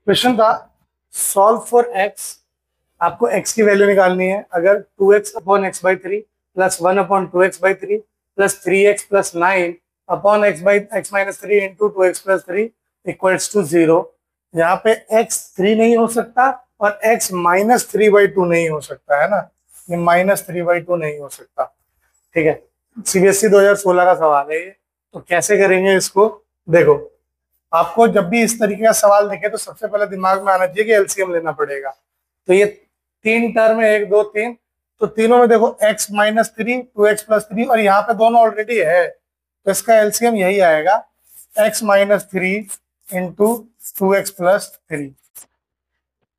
Question था solve for x. आपको x की वैल्यू निकालनी है। अगर 2x upon x by three plus 1 upon 2x by three plus 3x plus 9 upon x by x minus three into 2x plus three equals to 0। यहाँ पे x 3 नहीं हो सकता और x माइनस 3/2 नहीं हो सकता है ना। ये माइनस 3/2 नहीं हो सकता। ठीक है, सीबीएसई 2016 का सवाल है ये। तो कैसे करेंगे इसको, देखो आपको जब भी इस तरीके का सवाल दिखे तो सबसे पहले दिमाग में आना चाहिए कि एलसीएम लेना पड़ेगा। तो ये तीन टर्म है, 1 2 3, तो तीनों में देखो x minus three 2x plus three और यहाँ पे दोनों ऑलरेडी है, तो इसका एलसीएम यही आएगा x minus three into 2x plus three.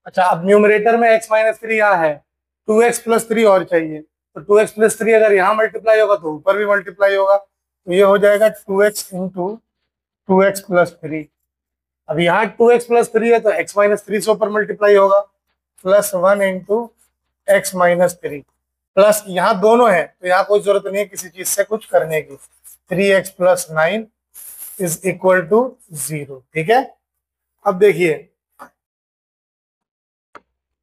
अच्छा, अब न्यूमरेटर में x माइनस थ्री यहाँ है, 2x प्लस थ्री और चाहिए, तो 2x प्लस थ्री अगर यहाँ मल्टीप्लाई होगा तो ऊपर भी मल्टीप्लाई होगा, तो ये हो जाएगा 2x into 2x plus three. अब यहाँ 2x प्लस थ्री है तो x माइनस थ्री से ऊपर मल्टीप्लाई होगा, plus 1 into x minus three, plus यहाँ दोनों है तो यहाँ कोई जरूरत नहीं है किसी चीज से कुछ करने की। 3x plus 9 is equal to 0। ठीक है, अब देखिए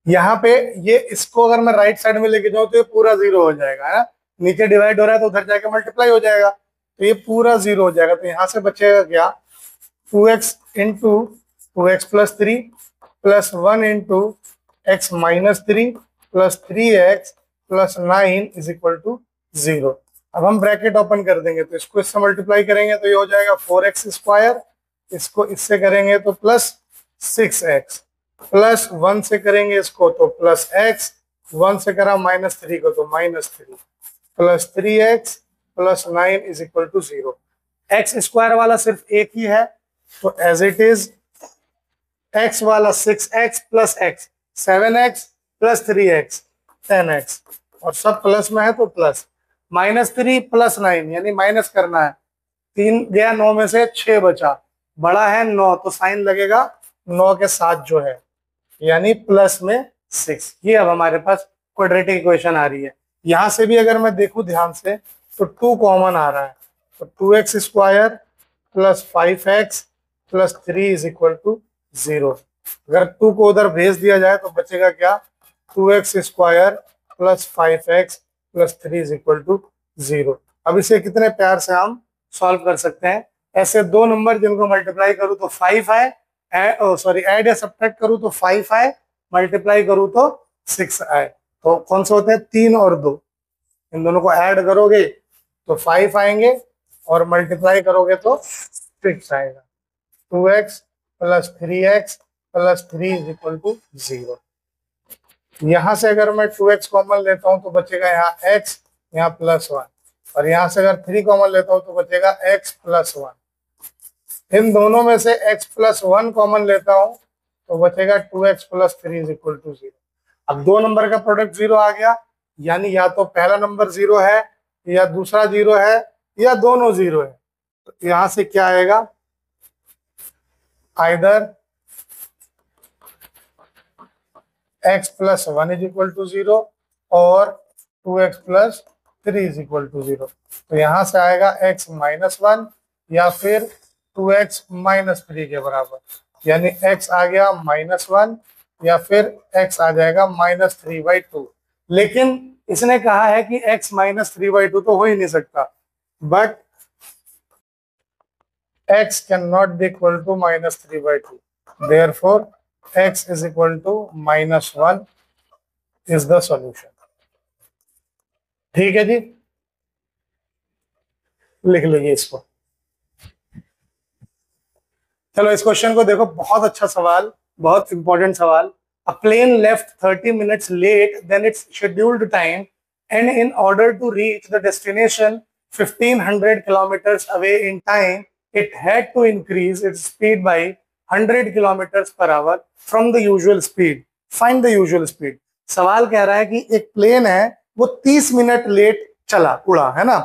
यहाँ पे ये इसको अगर मैं राइट साइड में लेके जाऊं तो ये पूरा 0 हो जाएगा है। नीचे डिवाइड हो रहा है तो उधर जाके मल्टीप्लाई हो जाएगा, तो ये पूरा 0 हो जाएगा। तो यहाँ से बचेगा क्या, 2x into 2x plus three plus 1 into x minus three plus 3x plus 9 is equal to 0। अब हम ब्रैकेट ओपन कर देंगे तो इसको इससे मल्टीप्लाई करेंगे तो ये हो जाएगा 4x स्क्वायर, इसको इससे करेंगे तो प्लस 6x, प्लस 1 से करेंगे इसको तो प्लस x, 1 से करा माइनस थ्री को तो minus three, plus 3x plus 9 is equal to 0। X square वाला सिर्फ एक ही है तो एज इट इज x वाला 6x plus x 7x plus 3x 10x, और सब प्लस में है तो प्लस माइनस थ्री प्लस 9 यानी माइनस करना है। 3 गया 9 में से 6 बचा, बड़ा है 9 तो साइन लगेगा 9 के साथ जो है, यानी प्लस में 6। ये अब हमारे पास क्वाड्रेटिक इक्वेशन आ रही है। यहां से भी अगर मैं देखूं ध्यान से तो 2 कॉमन आ रहा है, तो 2x square plus 5x plus 3 is equal to 0। अगर 2 को उधर भेज दिया जाए तो बचेगा क्या, 2x square plus 5x plus 3 is equal to 0। अब इसे कितने प्यार से हम सॉल्व कर सकते हैं। ऐसे दो नंबर जिनको मल्टीप्लाई करूं तो 5 आए, सॉरी ऐड या सब्ट्रैक्ट करूं तो 5 आए, मल्टीप्लाई करूं तो 6 आए। तो कौन से होते हैं, 3 और 2, इन दोनों को ऐड करोगे तो 5 आएंगे और मल्टीप्लाई करोगे तो 6 आएगा। 2x plus 3x plus 3 is equal to 0। यहां से अगर मैं 2x कॉमन लेता हूं तो बचेगा यहाँ x, यहाँ प्लस 1, और यहां से अगर 3 कॉमन लेता हूं तो बचेगा x प्लस 1। इन दोनों में से x प्लस 1 कॉमन लेता हूं तो बचेगा 2x plus 3 is equal to 0। अब दो नंबर का प्रोडक्ट 0 आ गया, यानी या तो पहला नंबर 0 है या दूसरा 0 है या दोनों 0 है। तो यहां से क्या आएगा, either x plus 1 is equal to 0 और 2x plus 3 is equal to 0। तो यहां से आएगा x माइनस 1 या फिर 2x माइनस 3 के बराबर, यानी x आ गया माइनस 1 या फिर x आ जाएगा माइनस 3/2। लेकिन इसने कहा है कि x माइनस 3/2 तो हो ही नहीं सकता, but x cannot be equal to minus 3/2, therefore x is equal to minus 1 is the solution. ठीक है जी, लिख लीजिए इसको। चलो इस क्वेश्चन को देखो, बहुत अच्छा सवाल, बहुत इंपॉर्टेंट सवाल। A plane left 30 minutes late then its scheduled time and in order to reach the destination 1500 kilometers away in time, it had to increase its speed by 100 kilometers per hour from the usual speed. Find the usual speed. सवाल कह रहा है कि एक plane है वो 30 minute late चला, उड़ा है ना।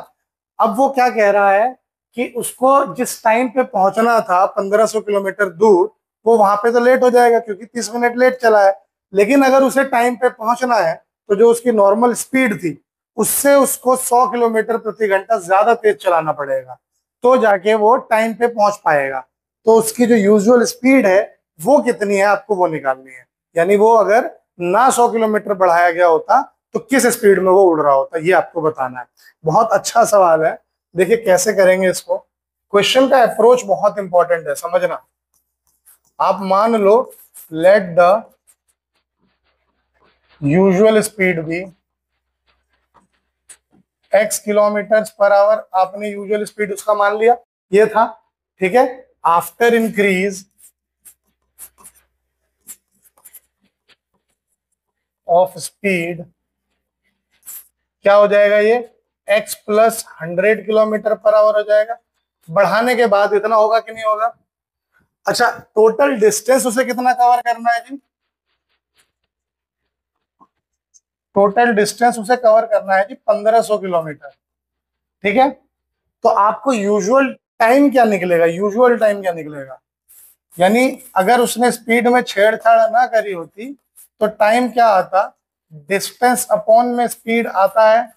अब वो क्या कह रहा है कि उसको जिस टाइम पे पहुंचना था 1500 किलोमीटर दूर, वो वहां पे तो लेट हो जाएगा क्योंकि 30 मिनट लेट चला है। लेकिन अगर उसे टाइम पे पहुंचना है तो जो उसकी नॉर्मल स्पीड थी उससे उसको 100 किलोमीटर प्रति घंटा ज्यादा तेज चलाना पड़ेगा, तो जाके वो टाइम पे पहुंच पाएगा। तो उसकी जो यूजुअल स्पीड है वो कितनी है आपको वो निकालनी है। यानी वो अगर ना 100 किलोमीटर बढ़ाया गया होता तो किस स्पीड में वो उड़ रहा होता, ये आपको बताना है। बहुत अच्छा सवाल है। देखिए कैसे करेंगे इसको। क्वेश्चन का अप्रोच बहुत इंपॉर्टेंट है, समझना। आप मान लो लेट द यूजुअल स्पीड भी x किलोमीटर पर आवर, आपने यूजुअल स्पीड उसका मान लिया, ये था, ठीक है। आफ्टर इंक्रीज ऑफ स्पीड क्या हो जाएगा, ये x plus 100 kilometre per our हो जाएगा। बढ़ाने के बाद इतना होगा कि नहीं होगा। अच्छा, टोटल डिस्टेंस उसे कितना कवर करना है जी, टोटल डिस्टेंस उसे कवर करना है जी 1500 किलोमीटर, ठीक है। तो आपको यूजुअल टाइम क्या निकलेगा, यूजुअल टाइम क्या निकलेगा, यानी अगर उसने स्पीड में छेड़छाड़ ना करी होती तो टाइम क्या आता, डिस्टेंस अपॉन में स्पीड आता है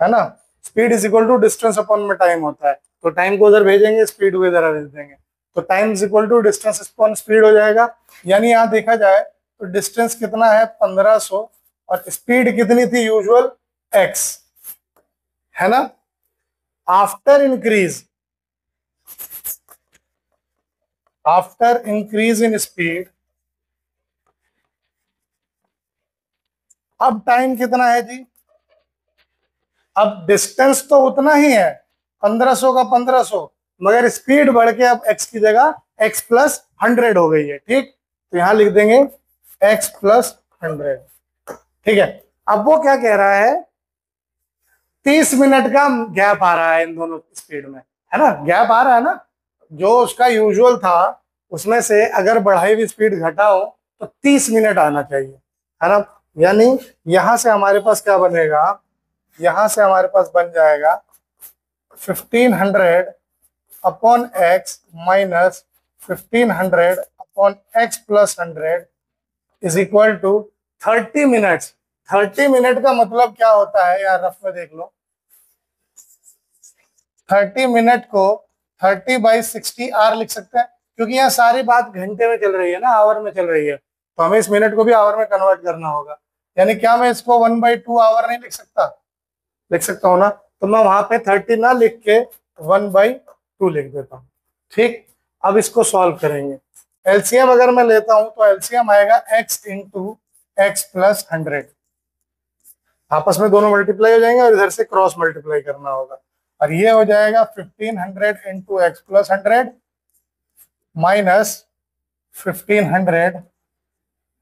ना। Speed is equal to distance upon में टाइम होता है, तो टाइम को उधर भेजेंगे, स्पीड को इधर भेज देंगे, तो time is equal to distance upon speed हो जाएगा। यानी यहाँ देखा जाए तो डिस्टेंस कितना है 1500 और स्पीड कितनी थी यूजुअल x, है ना। After increase, after increase in speed, अब टाइम कितना है जी, अब डिस्टेंस तो उतना ही है 1500 का 1500, मगर स्पीड बढ़ के अब x की जगह x प्लस 100 हो गई है, ठीक। तो यहां लिख देंगे x प्लस 100, ठीक है। अब वो क्या कह रहा है, 30 मिनट का गैप आ रहा है इन दोनों स्पीड में, है ना, गैप आ रहा है ना। जो उसका यूजुअल था उसमें से अगर बढ़ाई हुई स्पीड घटाओ तो 30 मिनट आना चाहिए, है ना। यानी यहां से हमारे पास क्या बनेगा, यहां से हमारे पास बन जाएगा 1500 upon x minus 1500 upon x plus 100 is equal to 30 minutes. 30 minute का मतलब क्या होता है यार, रफ में देख लो। 30 मिनट को 30/60 आर लिख सकते हैं, क्योंकि यहाँ सारी बात घंटे में चल रही है ना, आवर में चल रही है, तो हमें इस मिनट को भी आवर में कन्वर्ट करना होगा। यानी क्या मैं इसको 1/2 आवर नहीं लिख सकता, लिख सकता हूँ ना। तो मैं वहां पे 30 ना लिख के 1/2 लिख देता हूँ, ठीक। अब इसको सॉल्व करेंगे। एलसीएम अगर मैं लेता हूं तो एलसीएम आएगा x इंटू एक्स प्लस 100, आपस में दोनों मल्टीप्लाई हो जाएंगे और इधर से क्रॉस मल्टीप्लाई करना होगा, और ये हो जाएगा 1500 into x plus 100 minus 1500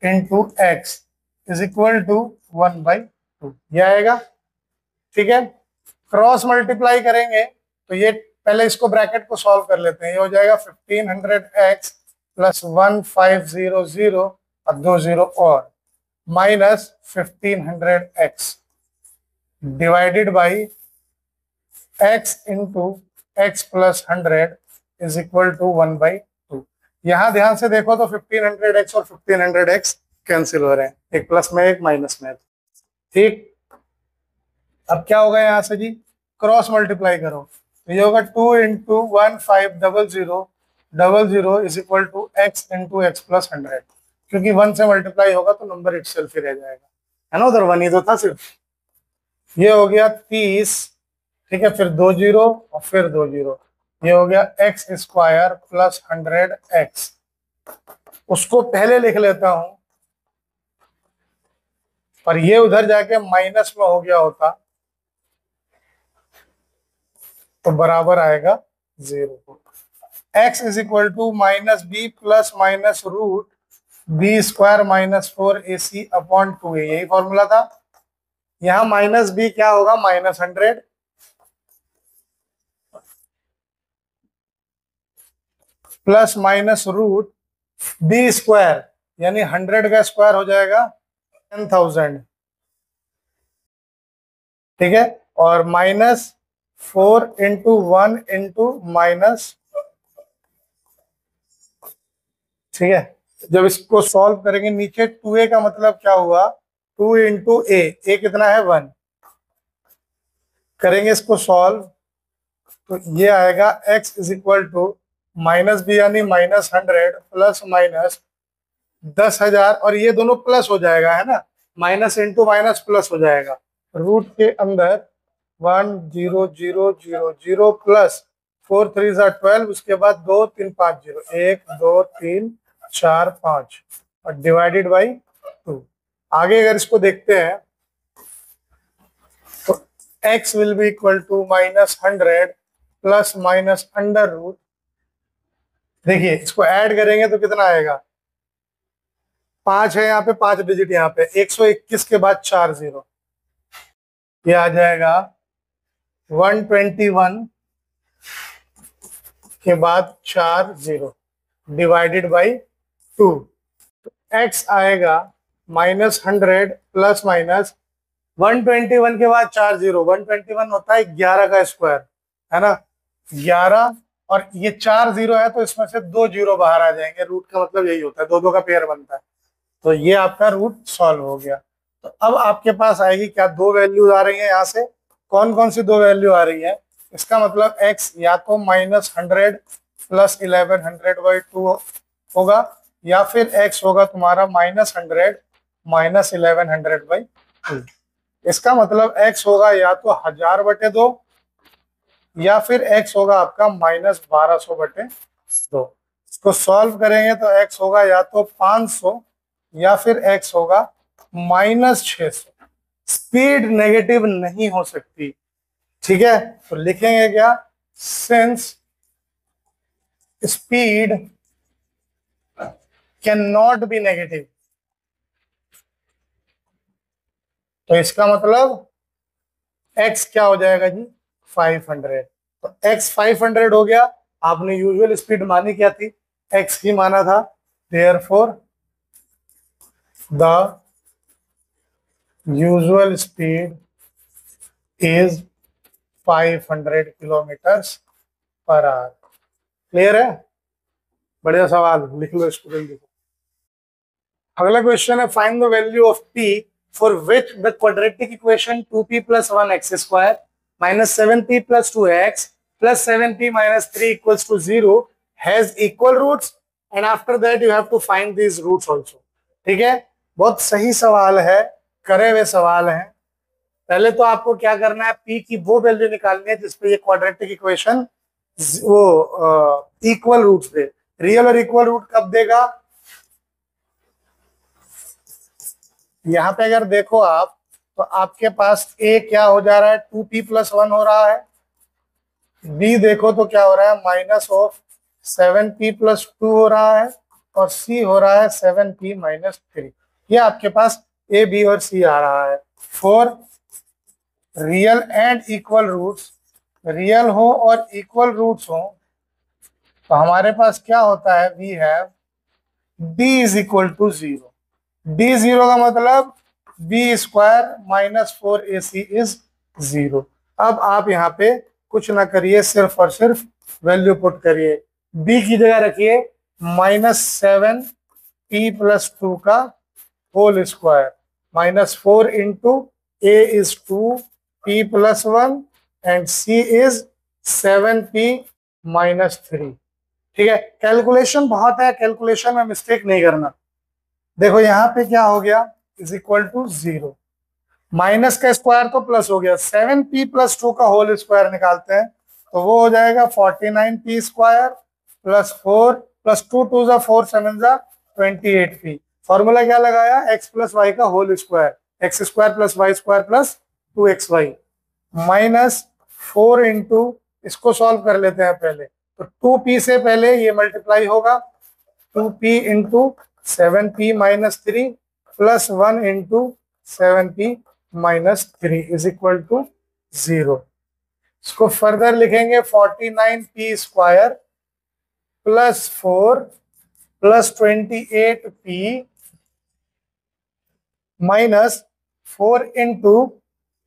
into x is equal to 1/2, ये आएगा, ठीक है। क्रॉस मल्टीप्लाई करेंगे तो ये पहले इसको ब्रैकेट को सॉल्व कर लेते हैं। ये हो जाएगा 1500x प्लस 1500 और 2 0 और minus 1500x divided by x into x plus 100 is equal to 1/2। यहां ध्यान से देखो तो 1500x और 1500x कैंसिल हो रहे हैं, एक प्लस में एक माइनस में, ठीक। अब क्या होगा यहां से जी, क्रॉस मल्टीप्लाई करो तो ये होगा 2 into 1500 is equal to x into x plus 100, क्योंकि 1 से मल्टीप्लाई होगा तो नंबर इटसेल्फ ही रह जाएगा, है ना, उधर 1 ही तो था सिर्फ। ये हो गया 30, ठीक है, फिर 2 0 और फिर 2 0, ये हो गया एक्स स्क्वायर प्लस 100x। उसको पहले लिख लेता हूं, और ये उधर जाके माइनस में हो गया होता तो बराबर आएगा 0। x is equal to minus b plus minus root b square minus 4ac upon 2a, यही फॉर्मूला था। यहां माइनस बी क्या होगा, minus 100 plus minus root b square, यानी 100 का स्क्वायर हो जाएगा 10,000, ठीक है, और माइनस 4 इंटू 1 इंटू माइनस, ठीक है। जब इसको सॉल्व करेंगे नीचे 2a का मतलब क्या हुआ, 2 इंटू ए कितना है 1, करेंगे इसको सॉल्व तो ये आएगा x is equal to minus b यानी -100 प्लस माइनस 10,000, और ये दोनों प्लस हो जाएगा, है ना, माइनस इंटू माइनस प्लस हो जाएगा। रूट के अंदर 10000 प्लस 4 3 12, उसके बाद 2 3 5 0, 1 2 3 4 5 और डिवाइडेड बाई 2। आगे अगर इसको देखते हैं तो x will be equal to -100 plus minus under root. देखिए इसको ऐड करेंगे तो कितना आएगा, 5 है यहाँ पे, 5 डिजिट यहाँ पे, 121 के बाद 4 0, ये आ जाएगा 121 के बाद 4 0 डिवाइडेड बाई 2। x आएगा -100 प्लस माइनस 121 के बाद 4 0, 121 होता है 11 का स्क्वायर, है ना, 11, और ये 4 0 है तो इसमें से 2 0 बाहर आ जाएंगे, रूट का मतलब यही होता है, दो दो का पेयर बनता है। तो ये आपका रूट सॉल्व हो गया। तो अब आपके पास आएगी क्या, दो वैल्यूज आ रही है यहाँ से, कौन कौन सी दो वैल्यू आ रही है, इसका मतलब x या तो -100 प्लस 1100/2 होगा, या फिर x होगा तुम्हारा -100 माइनस 1100/2। इसका मतलब x होगा या तो 1000/2 या फिर x होगा आपका -1200/2। इसको सॉल्व करेंगे तो x होगा या तो 500 या फिर x होगा -600। स्पीड नेगेटिव नहीं हो सकती, ठीक है, तो लिखेंगे क्या, since speed can not be negative, तो इसका मतलब x क्या हो जाएगा जी, 500। तो x 500 हो गया। आपने यूजुअल स्पीड मानी क्या थी, x ही माना था, therefore the usual speed is 500 kilometres per hour. Clear है, बढ़िया सवाल, लिख लो स्टूडेंट, लिखो। अगला क्वेश्चन है, find the value of p for which the quadratic equation 2p plus 1x square minus 7p plus 2x plus 7p minus 3 equals to 0 has equal roots, and after that you have to find these roots also। ठीक है, बहुत सही सवाल है, करे हुए सवाल है। पहले तो आपको क्या करना है, p की वो वैल्यू निकालनी है जिसपे ये क्वाड्रेटिक इक्वेशन वो इक्वल रूट्स दे। रियल और इक्वल रूट कब देगा, यहाँ पे अगर देखो आप तो आपके पास a क्या हो जा रहा है, 2p + 1 हो रहा है, b देखो तो क्या हो रहा है, -7p + 2 हो रहा है, और c हो रहा है 7p - 3। ये आपके पास a b और c आ रहा है। For real and equal roots, real हो और इक्वल रूट्स हो तो हमारे पास क्या होता है, वी हैव b = 0। d 0 का मतलब b² - 4ac इज 0। अब आप यहाँ पे कुछ ना करिए, सिर्फ और सिर्फ वैल्यू पुट करिए, b की जगह रखिए -7p + 2 का whole square, -4 into a is 2p + 1 and c is 7p - 3। ठीक है, कैलकुलेशन बहुत है, कैलकुलेशन में मिस्टेक नहीं करना। देखो यहाँ पे क्या हो गया, = 0, माइनस का स्क्वायर तो प्लस हो गया, 7p + 2 का होल स्क्वायर निकालते हैं तो वो हो जाएगा 49p² + 4 + 2 2 = 4 7 = 28p। फॉर्मूला क्या लगाया, x + y का whole square, x² + y² + 2xy -4 into, इसको सॉल्व कर लेते हैं पहले, तो 2p से पहले ये मल्टीप्लाई होगा, 2p into 7p - 3 plus 1 into 7p - 3 = 0। इसको फर्दर लिखेंगे 49p² + 4 + 28p -4 into,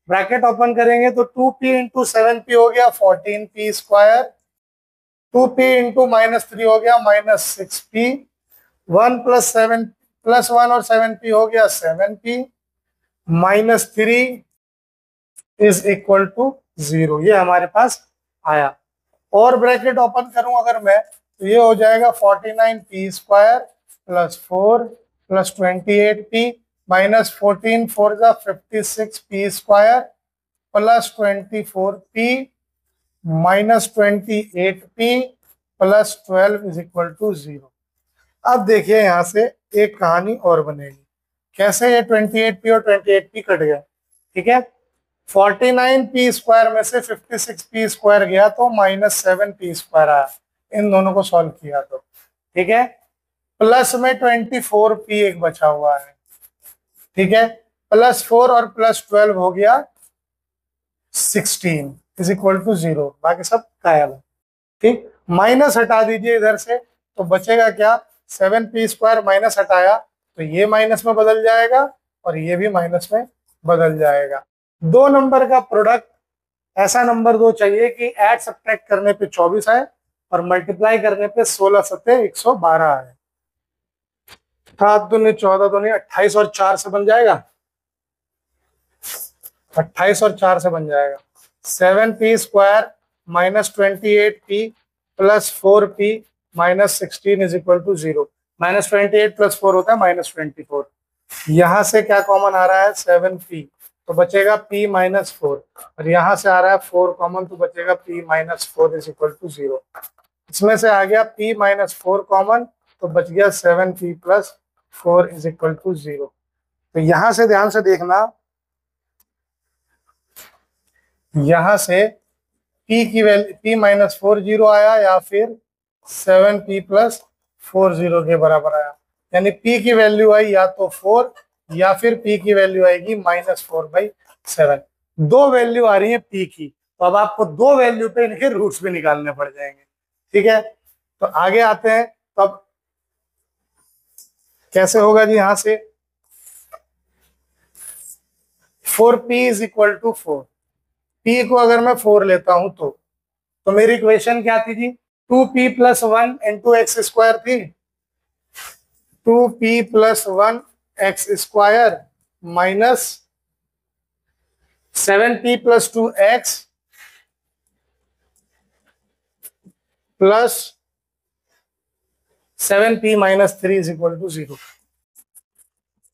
bracket open करेंगे तो 2p इंटू 7p हो गया 14p², 2p इंटू -3 हो गया -6p, 1 + 7 + 1 और 7p हो गया 7p -3 = 0। ये हमारे पास आया। और ब्रैकेट ओपन करूं अगर मैं तो ये हो जाएगा 49p² plus 4 plus 28p minus 14 4 जा 56p² plus 24p minus 28p plus 12 is equal to 0। अब देखिए यहां से एक कहानी और बनेगी। कैसे? ये 28p और 28p कट गया, ठीक है। 49p² में से 56p² गया तो माइनस 7p² आया, इन दोनों को सॉल्व किया तो, ठीक है। प्लस में 24p एक बचा हुआ है, ठीक है। प्लस 4 और प्लस 12 हो गया 16 इज इक्वल टू 0, बाकी सब गायब है, ठीक। माइनस हटा दीजिए इधर से तो बचेगा क्या? 7p² माइनस हटाया तो ये माइनस में बदल जाएगा और ये भी माइनस में बदल जाएगा। दो नंबर का प्रोडक्ट, ऐसा नंबर दो चाहिए कि ऐड सब्ट्रैक्ट करने पे 24 आए और मल्टीप्लाई करने पे 16 सत्ते 112 आए। 7 दूनी 14 दूनी 28 और 4 से बन जाएगा, 28 और 4 से बन जाएगा। 7p² minus 28p plus 4p minus 16 is equal to 0। Minus 28 plus 4 होता है माइनस 24। यहां से क्या कॉमन आ रहा है? 7p, तो बचेगा p माइनस 4, और यहां से आ रहा है 4 कॉमन, तो बचेगा p minus 4 is equal to 0। इसमें से आ गया p माइनस 4 कॉमन, तो बच गया 7p plus 4 is equal to 0। तो यहां से ध्यान से देखना, यहां से p की वैल्यू p माइनस 4 0 आया या फिर 7p प्लस 4 0 के बराबर आया। यानी p की वैल्यू आई या तो 4 या फिर p की वैल्यू आएगी -4/7। दो वैल्यू आ रही है p की, तो अब आपको दो वैल्यू पे इनके रूट्स भी निकालने पड़ जाएंगे, ठीक है। तो आगे आते हैं, तो अब कैसे होगा जी? यहां से 4p is equal to 4, p को अगर मैं 4 लेता हूं तो मेरी इक्वेशन क्या थी जी? 2p प्लस 1 इंटू x² थी। 2p plus 1 x² minus 7p plus 2x plus 7p minus 3 is equal to 0,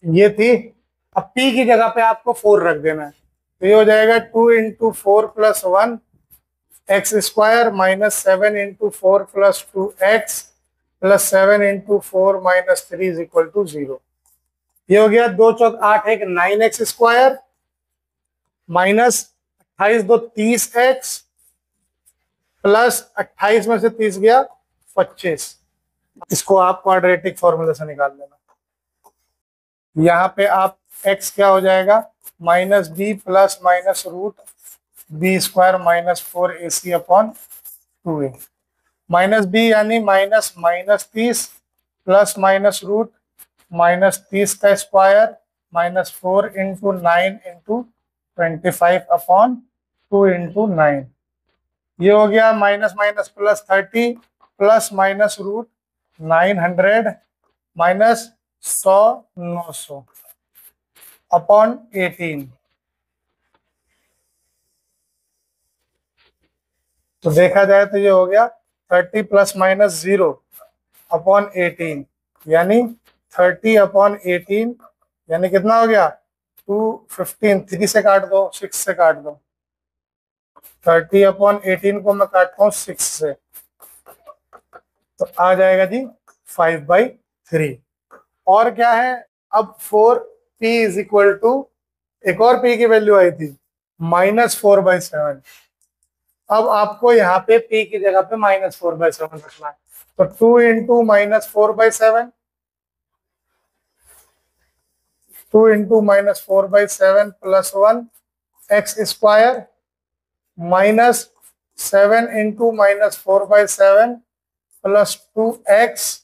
ये थी। अब p की जगह पे आपको 4 रख देना है, तो ये हो जाएगा 2 into 4 plus 1 x² minus 7 into 4 plus 2x plus 7 into 4 minus 3 is equal to 0। ये हो गया 2 चौक 8 एक 9x² माइनस 28 2 30x प्लस 28 में से 30 गया 25। इसको आप क्वाड्रेटिक फॉर्मूले से निकाल लेना। यहाँ पे आप x क्या हो जाएगा? Minus b plus minus root b² minus 4ac upon 2a। Minus b यानी minus minus 30 plus minus root minus 30 का square minus 4 into 9 into 25 upon 2 into 9। ये हो गया minus minus plus 30 plus minus root 900 minus 100 900 upon 18। तो देखा जाए तो ये हो गया 30 प्लस माइनस 0 अपॉन 18, यानी 30 अपॉन 18 यानी कितना हो गया? 215। 3 से काट दो, 6 से काट दो। 30 अपॉन 18 को मैं काटता हूँ 6 से, तो आ जाएगा जी 5/3। और क्या है? अब 4p इज इक्वल टू, एक और p की वैल्यू आई थी -4/7। अब आपको यहाँ पे p की जगह पे -4/7 रखना है, तो 2 into -4/7, 2 into -4/7 plus 1 x² minus 7 into -4/7 plus 2x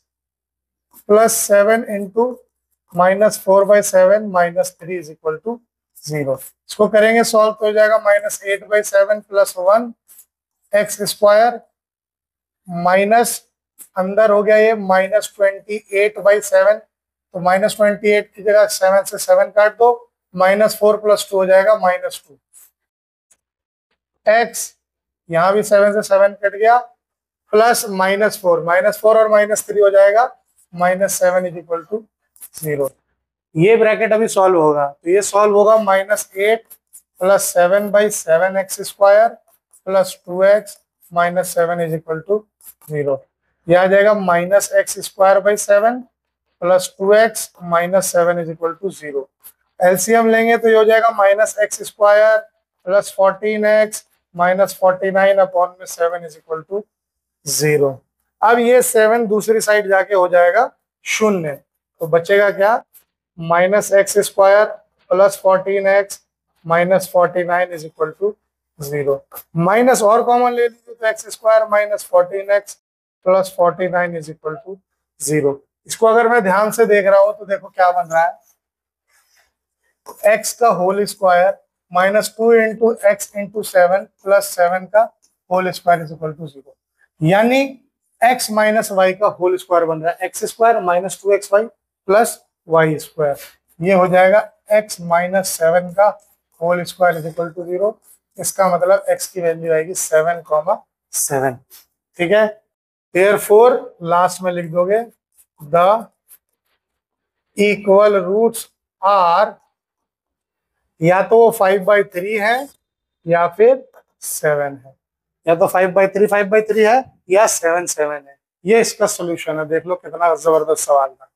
plus 7 into -4/7 minus 3 is equal to 0। इसको करेंगे सॉल्व तो हो जाएगा -8/7 प्लस 1 x² माइनस, अंदर हो गया ये -28/7, तो -28 की जगह 7 से 7 काट दो, -4 प्लस 2 हो जाएगा -2 x, यहां भी 7 से 7 कट गया, प्लस -4 और -3 हो जाएगा, -7 इज इक्वल टू 0। ये ब्रैकेट अभी सॉल्व होगा, तो ये सॉल्व होगा -8 plus 7/7x² plus 2x -7 is equal to 0। ये आ जाएगा -x²/7 plus 2x -7 is equal to 0। LCM लेंगे तो ये हो जाएगा -x² plus 14x -49/7 is equal to 0। अब ये 7 दूसरी साइड जाके हो जाएगा 0, तो बचेगा क्या, -x² plus 14x -49 is equal to 0। Minus और कॉमन ले लीजिए तो x² minus 14x plus 49 is equal to 0। इसको अगर मैं ध्यान से देख रहा हूं तो देखो क्या बन रहा है, x का whole square -2 into x into 7 plus 7 का whole square is equal to 0, यानी x माइनस वाई का होल स्क्वायर बन रहा है, x² minus 2xy plus y²। ये हो जाएगा x माइनस 7 का whole square is equal to 0। इसका मतलब x की वैल्यू आएगी 7,7। ठीक है, देयरफॉर लास्ट में लिख दोगे द इक्वल रूट्स आर, या तो वो 5/3 है या फिर 7 है, या तो 5/3 है या 7/7 है। ये इसका सोल्यूशन है। देख लो कितना जबरदस्त सवाल था।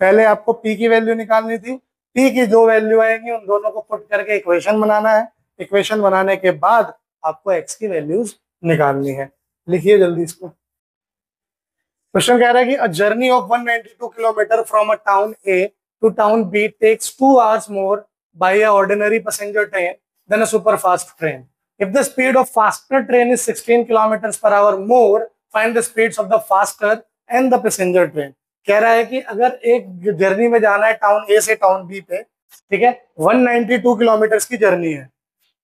पहले आपको p की वैल्यू निकालनी थी, p की जो वैल्यू आएगी उन दोनों को पुट करके इक्वेशन बनाना है, इक्वेशन बनाने के बाद आपको x की वैल्यूज निकालनी है। लिखिए जल्दी इसको। क्वेश्चन कह रहा है कि a journey of 192 kilometre from a town A to town B takes 2 hours more by a ordinary passenger train than a super fast train. If the speed of faster train is 16 kilometers per hour more, find the speeds of the faster and the passenger train. कह रहा है कि अगर एक journey में जाना है town ए से टाउन बी पे, ठीक है, 192 किलोमीटर की जर्नी है,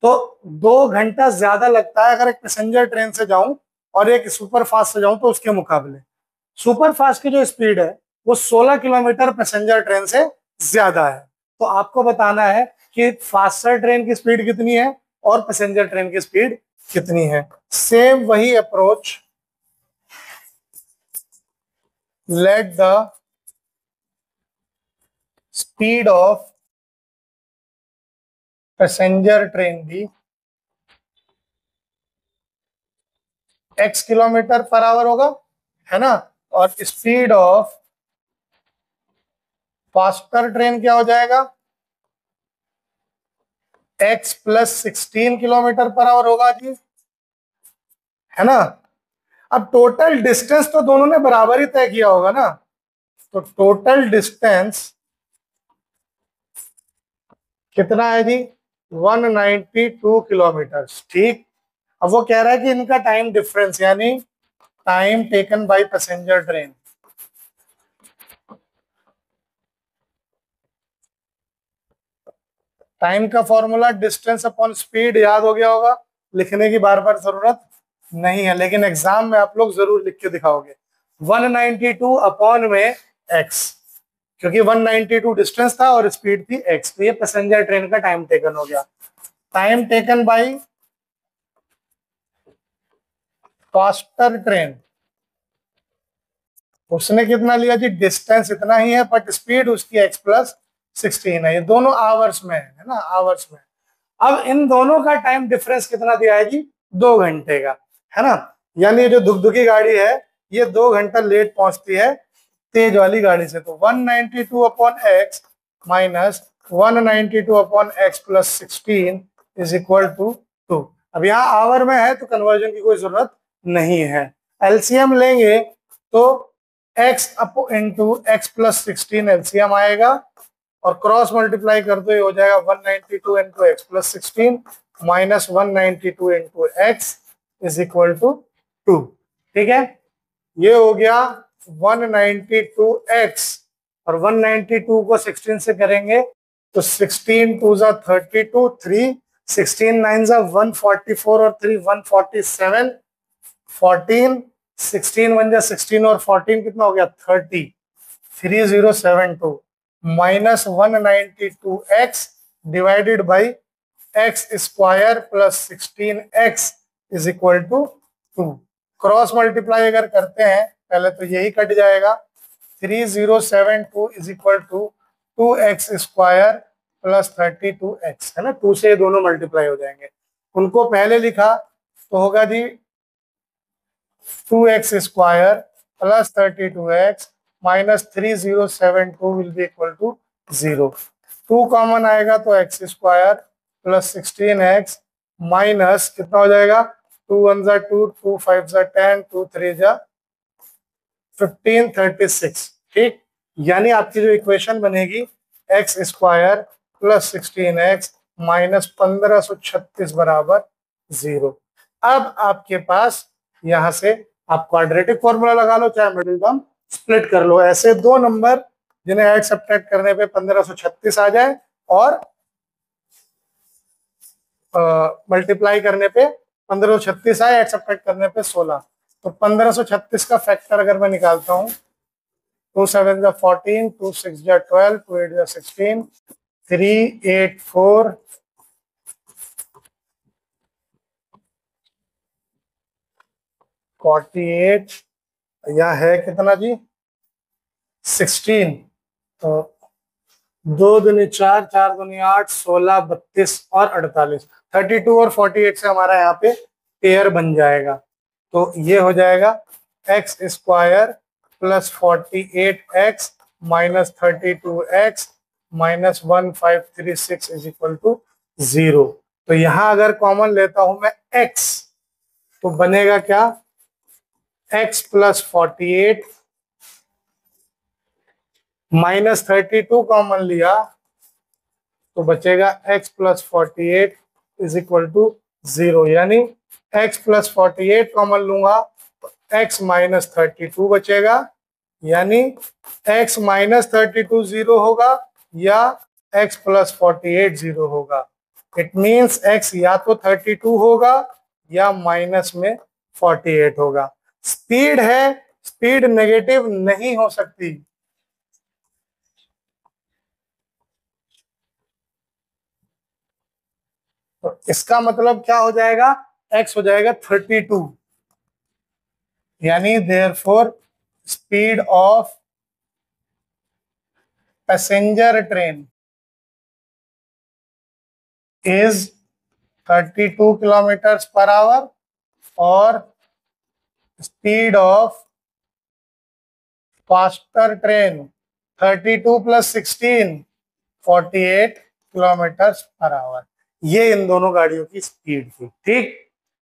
तो 2 घंटा ज्यादा लगता है अगर एक पैसेंजर ट्रेन से जाऊं और एक सुपर फास्ट से जाऊं तो उसके मुकाबले। सुपर फास्ट की जो स्पीड है वो 16 किलोमीटर पैसेंजर ट्रेन से ज्यादा है। तो आपको बताना है कि फास्टर ट्रेन की स्पीड कितनी है और पैसेंजर ट्रेन की स्पीड कितनी है। सेम वही approach, let the speed of passenger train be x kilometre per hour होगा, है ना, और स्पीड ऑफ फास्टर ट्रेन क्या हो जाएगा, x plus 16 kilometre per hour होगा जी, है ना। अब टोटल डिस्टेंस तो दोनों ने बराबर ही तय किया होगा ना, तो टोटल डिस्टेंस कितना है जी, 192 किलोमीटर। ठीक, अब वो कह रहा है कि इनका टाइम डिफरेंस यानी time taken by passenger train, time का फॉर्मूला डिस्टेंस अपॉन स्पीड याद हो गया होगा, लिखने की बार बार जरूरत नहीं है, लेकिन एग्जाम में आप लोग जरूर लिख के दिखाओगे। 192 अपॉन में x, क्योंकि 192 डिस्टेंस था और स्पीड थी x, तो ये पैसेंजर ट्रेन का टाइम टेकन हो गया। Time taken by faster train, उसने कितना लिया जी, डिस्टेंस इतना ही है बट स्पीड उसकी x प्लस 16 है। ये दोनों आवर्स में है ना, आवर्स में। अब इन दोनों का टाइम डिफरेंस कितना दिया है जी, 2 घंटे का, है ना। यानी ये जो दुगदुगी गाड़ी है ये 2 घंटा लेट पहुंचती है तेज वाली गाड़ी से। तो 192 upon x minus 192 upon x plus 16 is equal to 2। अब यहाँ आवर में है तो कन्वर्जन की कोई जरूरत नहीं है। एलसीएम लेंगे तो x up into x plus 16 LCM आएगा और क्रॉस मल्टीप्लाई कर दो, ये हो जाएगा 192 into x plus 16 minus 192 into x is equal to 2। ठीक है, ये हो गया 192x और 192 को 16 से करेंगे तो 16 2 जा 32, 3 16 9 जा 144 और 3 147, 14 16 1 जा 16 और 14 कितना हो गया 30, 3072 minus 192x divided by x square plus 16x is equal to 2। Cross multiply अगर करते हैं पहले तो यही कट जाएगा, 3072 is equal to 2x² plus 32x, है ना, 2 से ये दोनों मल्टीप्लाई हो जाएंगे। उनको पहले लिखा तो होगा जी 2x² plus 32x minus 3072 will be equal to 0। 2 common आएगा तो x² प्लस 16x माइनस कितना हो जाएगा, 2 1 जा 2, 2 5 जा 10, 2 3 जा 15, 36। ठीक, यानी आपकी जो इक्वेशन बनेगी x² प्लस 16x माइनस 1536 बराबर 0। अब आपके पास यहां से आप क्वाड्रेटिक फॉर्मूला लगा लो, चाहे मिडिल टर्म स्प्लिट कर लो। ऐसे दो नंबर जिन्हें ऐड सब्ट्रैक्ट करने पे 1536 आ जाए और मल्टीप्लाई करने पे 1536 आए, ऐड सब्ट्रैक्ट करने पे 16। तो 1536 का फैक्टर अगर मैं निकालता हूं, 2 7 जा 14, 2 6 जा 12, 2 8 जा 16, 3 8 4 48, यह है कितना जी 16। तो 2 दूनी 4, 4 दूनी 8, 16 32 और 48, 32 और 48 से हमारा यहाँ पे पेयर बन जाएगा। तो ये हो जाएगा x² plus 48x minus 32x minus 1536 is equal to 0। तो यहां अगर कॉमन लेता हूं मैं x, तो बनेगा क्या, x प्लस 48 माइनस 32 कॉमन लिया तो बचेगा x plus 48 is equal to 0। यानी x प्लस 48 कॉमन लूंगा तो x माइनस 32 बचेगा, यानी x माइनस 32 0 होगा या x प्लस 48 0 होगा। इट मीन्स x या तो 32 होगा या माइनस में 48 होगा। स्पीड है, स्पीड नेगेटिव नहीं हो सकती। तो इसका मतलब क्या हो जाएगा, x हो जाएगा 32, यानी therefore speed of passenger train is 32 kilometre per hour और speed of faster train 32 plus 16 48 kilometre per hour. ये इन दोनों गाड़ियों की स्पीड थी। ठीक,